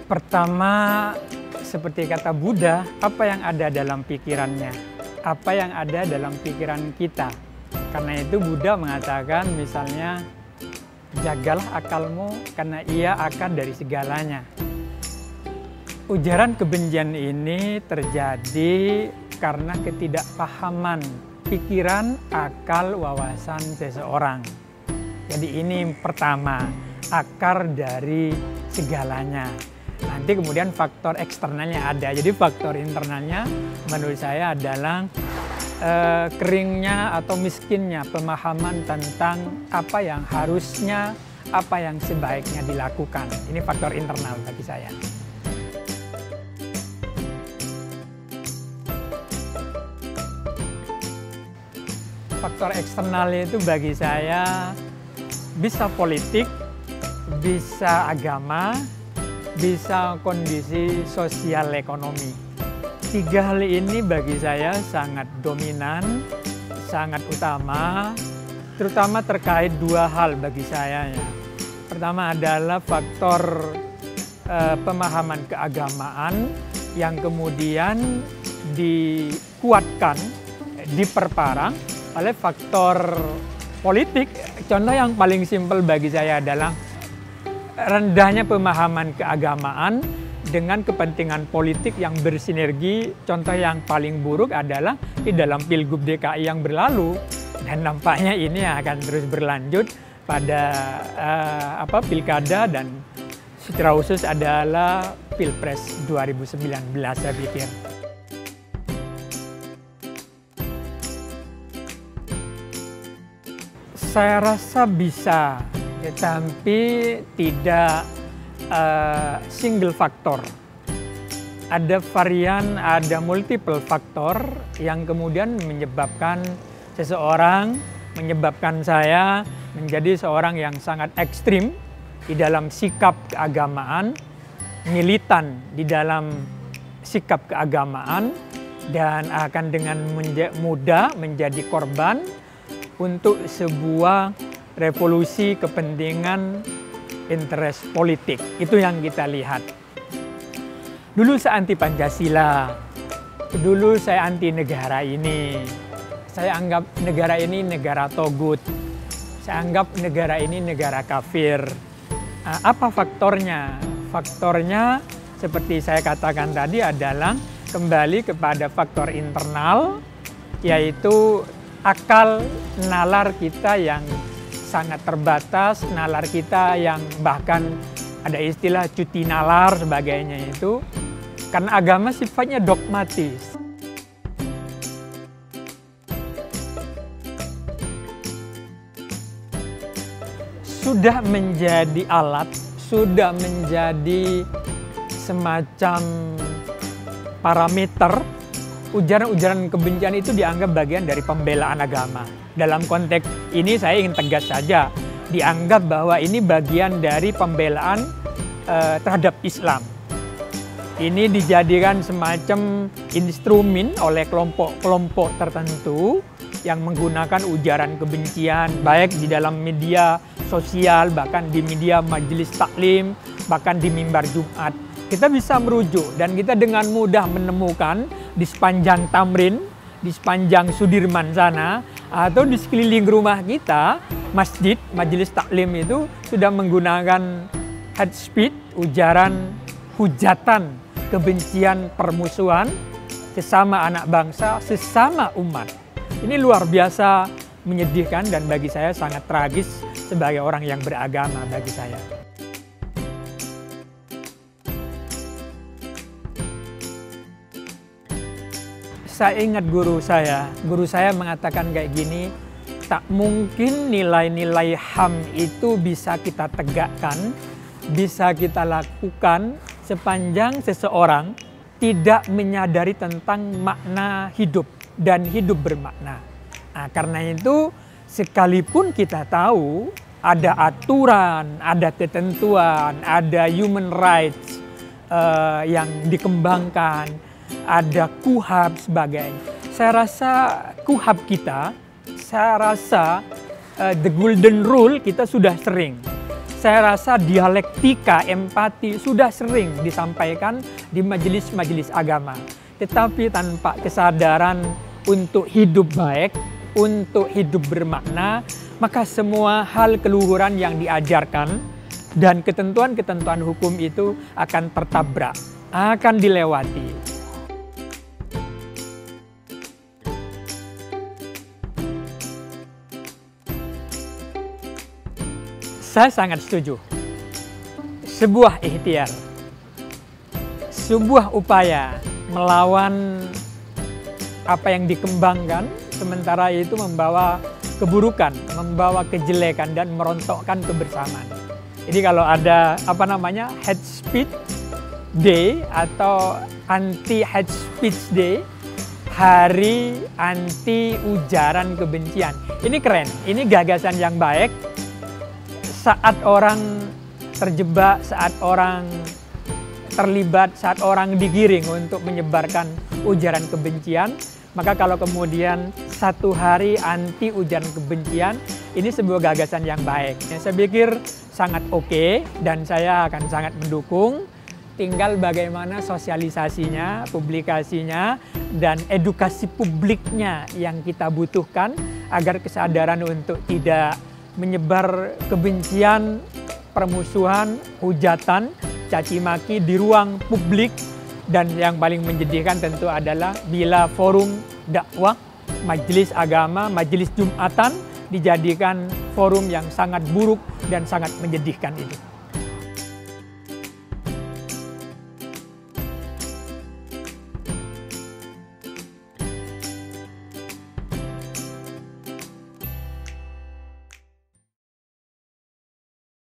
Pertama, seperti kata Buddha, apa yang ada dalam pikirannya, apa yang ada dalam pikiran kita. Karena itu Buddha mengatakan misalnya, jagalah akalmu karena ia akar dari segalanya. Ujaran kebencian ini terjadi karena ketidakpahaman pikiran, akal, wawasan seseorang. Jadi ini pertama, akar dari segalanya. Nanti kemudian faktor eksternalnya ada. Jadi faktor internalnya menurut saya adalah keringnya atau miskinnya pemahaman tentang apa yang harusnya, apa yang sebaiknya dilakukan. Ini faktor internal bagi saya. Faktor eksternal itu bagi saya bisa politik, bisa agama, bisa kondisi sosial ekonomi. Tiga hal ini bagi saya sangat dominan, sangat utama, terutama terkait dua hal bagi saya. Pertama adalah faktor pemahaman keagamaan yang kemudian dikuatkan, diperparah oleh faktor politik. Contoh yang paling simpel bagi saya adalah rendahnya pemahaman keagamaan dengan kepentingan politik yang bersinergi. Contoh yang paling buruk adalah di dalam Pilgub DKI yang berlalu, dan nampaknya ini akan terus berlanjut pada pilkada dan secara khusus adalah Pilpres 2019 saya pikir. Saya rasa bisa, tetapi tidak single faktor. Ada varian, ada multiple faktor yang kemudian menyebabkan seseorang, menyebabkan saya menjadi seorang yang sangat ekstrim di dalam sikap keagamaan, militan di dalam sikap keagamaan, dan akan dengan mudah menjadi korban untuk sebuah revolusi kepentingan interest politik. Itu yang kita lihat. Dulu saya anti Pancasila, dulu saya anti negara ini. Saya anggap negara ini negara togut. Saya anggap negara ini negara kafir. Apa faktornya? Faktornya seperti saya katakan tadi adalah kembali kepada faktor internal, yaitu akal nalar kita yang sangat terbatas, nalar kita yang bahkan ada istilah cuti nalar sebagainya itu, karena agama sifatnya dogmatis. Sudah menjadi alat, sudah menjadi semacam parameter. Ujaran-ujaran kebencian itu dianggap bagian dari pembelaan agama. Dalam konteks ini saya ingin tegas saja, dianggap bahwa ini bagian dari pembelaan terhadap Islam. Ini dijadikan semacam instrumen oleh kelompok-kelompok tertentu yang menggunakan ujaran kebencian, baik di dalam media sosial, bahkan di media majelis taklim, bahkan di mimbar Jumat. Kita bisa merujuk dan kita dengan mudah menemukan di sepanjang Tamrin, di sepanjang Sudirman sana, atau di sekeliling rumah kita, masjid, majelis taklim itu sudah menggunakan hate speech, ujaran, hujatan, kebencian, permusuhan, sesama anak bangsa, sesama umat. Ini luar biasa menyedihkan dan bagi saya sangat tragis sebagai orang yang beragama bagi saya. Saya ingat guru saya mengatakan kayak gini, tak mungkin nilai-nilai HAM itu bisa kita tegakkan, bisa kita lakukan sepanjang seseorang tidak menyadari tentang makna hidup dan hidup bermakna. Nah, karena itu sekalipun kita tahu ada aturan, ada ketentuan, ada human rights yang dikembangkan, ada KUHAP sebagainya. Saya rasa KUHAP kita, saya rasa the golden rule kita sudah sering. Saya rasa dialektika, empati sudah sering disampaikan di majelis-majelis agama. Tetapi tanpa kesadaran untuk hidup baik, untuk hidup bermakna, maka semua hal keluhuran yang diajarkan dan ketentuan-ketentuan hukum itu akan tertabrak, akan dilewati. Saya sangat setuju. Sebuah ikhtiar, sebuah upaya melawan apa yang dikembangkan, sementara itu membawa keburukan, membawa kejelekan dan merontokkan kebersamaan. Jadi kalau ada hate speech day atau anti hate speech day, hari anti ujaran kebencian. Ini keren, ini gagasan yang baik. Saat orang terjebak, saat orang terlibat, saat orang digiring untuk menyebarkan ujaran kebencian, maka kalau kemudian satu hari anti ujaran kebencian, ini sebuah gagasan yang baik. Saya pikir sangat oke dan saya akan sangat mendukung. Tinggal bagaimana sosialisasinya, publikasinya, dan edukasi publiknya yang kita butuhkan agar kesadaran untuk tidak menyebar kebencian, permusuhan, hujatan, caci maki di ruang publik. Dan yang paling menyedihkan tentu adalah bila forum dakwah, majelis agama, majelis Jumatan dijadikan forum yang sangat buruk dan sangat menyedihkan itu.